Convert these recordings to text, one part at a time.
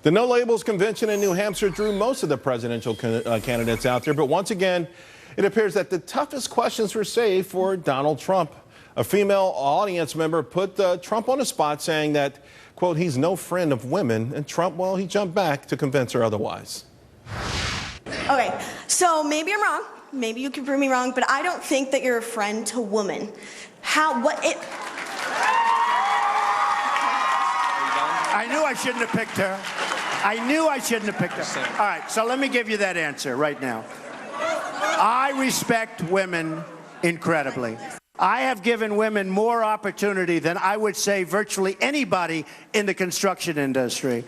The No Labels convention in New Hampshire drew most of the presidential candidates out there, but once again, it appears that the toughest questions were saved for Donald Trump. A female audience member put Trump on the spot, saying that, quote, he's no friend of women, and Trump, well, he jumped back to convince her otherwise. Okay, so maybe I'm wrong. Maybe you can prove me wrong, but I don't think that you're a friend to women. I knew I shouldn't have picked her. I knew I shouldn't have picked her. All right, so let me give you that answer right now. I respect women incredibly. I have given women more opportunity than I would say virtually anybody in the construction industry.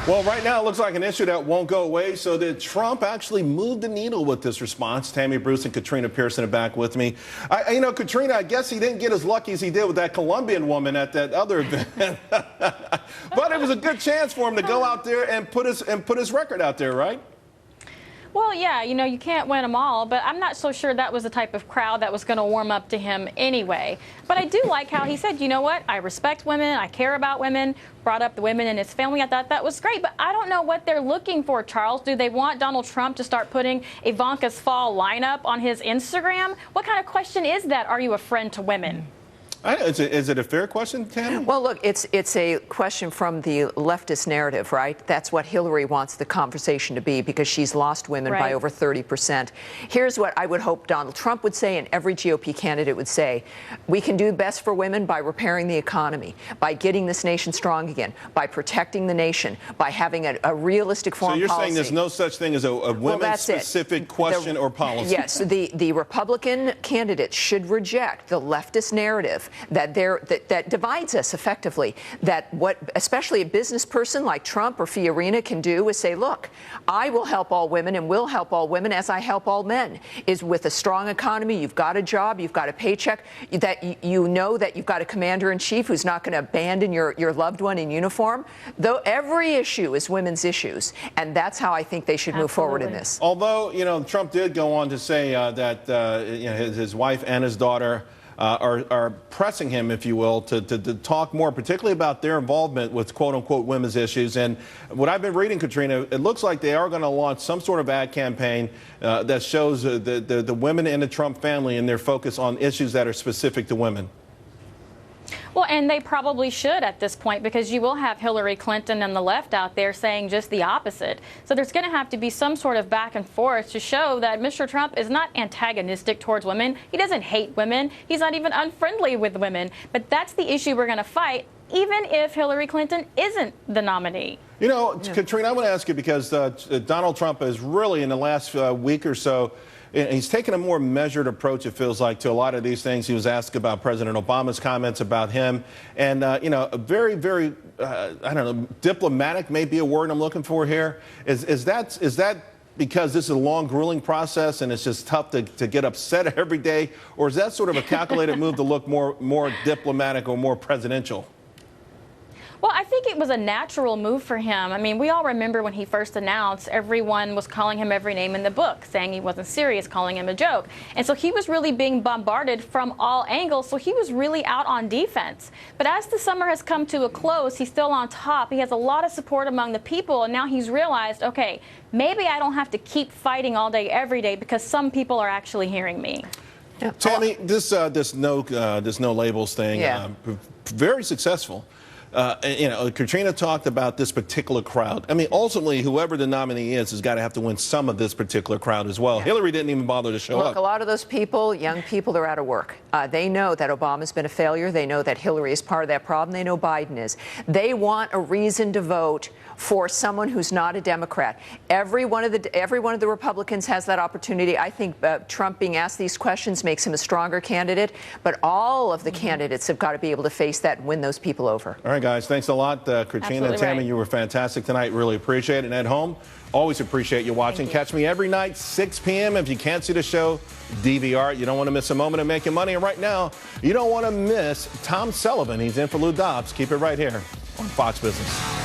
Well, right now it looks like an issue that won't go away. So did Trump actually move the needle with this response? Tammy Bruce and Katrina Pearson are back with me. Katrina, I guess he didn't get as lucky as he did with that Colombian woman at that other event. But it was a good chance for him to go out there and put his record out there, right? Well, yeah, you can't win them all, but I'm not so sure that was the type of crowd that was going to warm up to him anyway. But I do like how he said, you know what, I respect women, I care about women, brought up the women in his family. I thought that was great, but I don't know what they're looking for, Charles. Do they want Donald Trump to start putting Ivanka's fall lineup on his Instagram? What kind of question is that? Are you a friend to women? Is it a fair question, Tammy? Well, look, it's a question from the leftist narrative, right? That's what Hillary wants the conversation to be, because she's lost women by over 30%. Here's what I would hope Donald Trump would say and every GOP candidate would say. We can do best for women by repairing the economy, by getting this nation strong again, by protecting the nation, by having a realistic foreign policy. So you're saying there's no such thing as a women-specific question or policy? Yes. The Republican candidates should reject the leftist narrative that divides us effectively. That what especially a business person like Trump or Fiorina can do is say, look, I will help all women and will help all women as I help all men. Is with a strong economy, you've got a job, you've got a paycheck, that you know that you've got a commander-in-chief who's not going to abandon your loved one in uniform. Though every issue is women's issues, and that's how I think they should move forward in this. Although, Trump did go on to say that his wife and his daughter are pressing him, if you will, to talk more, particularly about their involvement with quote-unquote women's issues. And what I've been reading, Katrina, it looks like they are going to launch some sort of ad campaign that shows the women in the Trump family and their focus on issues that are specific to women. Well, and they probably should at this point, because you will have Hillary Clinton and the left out there saying just the opposite. So there's going to have to be some sort of back and forth to show that Mr. Trump is not antagonistic towards women. He doesn't hate women. He's not even unfriendly with women. But that's the issue we're going to fight, even if Hillary Clinton isn't the nominee. Katrina, I want to ask you, because Donald Trump has really, in the last week or so, he's taken a more measured approach, it feels like, to a lot of these things. He was asked about President Obama's comments about him. And, a very, very, I don't know, diplomatic may be a word I'm looking for here. Is that because this is a long, grueling process and it's just tough to get upset every day? Or is that sort of a calculated move to look more diplomatic or more presidential? Well, I think it was a natural move for him. I mean, we all remember when he first announced, everyone was calling him every name in the book, saying he wasn't serious, calling him a joke. And so he was really being bombarded from all angles, so he was really out on defense. But as the summer has come to a close, he's still on top. He has a lot of support among the people, and now he's realized, okay, maybe I don't have to keep fighting all day, every day, because some people are actually hearing me. Tammy, this no labels thing, very successful. Katrina talked about this particular crowd. I mean, ultimately, whoever the nominee is has got to have to win some of this particular crowd as well. Yeah. Hillary didn't even bother to show up. Look, a lot of those people, young people, they're out of work. They know that Obama's been a failure. They know that Hillary is part of that problem. They know Biden is. They want a reason to vote for someone who's not a Democrat. Every one of the Republicans has that opportunity. I think Trump being asked these questions makes him a stronger candidate. But all of the candidates have got to be able to face that and win those people over. All right, guys, thanks a lot. Katrina and Tammy, you were fantastic tonight. Really appreciate it. And at home, always appreciate you watching. Catch me every night, 6 p.m. If you can't see the show, DVR. You don't want to miss a moment of making money. And right now, you don't want to miss Tom Sullivan. He's in for Lou Dobbs. Keep it right here on Fox Business.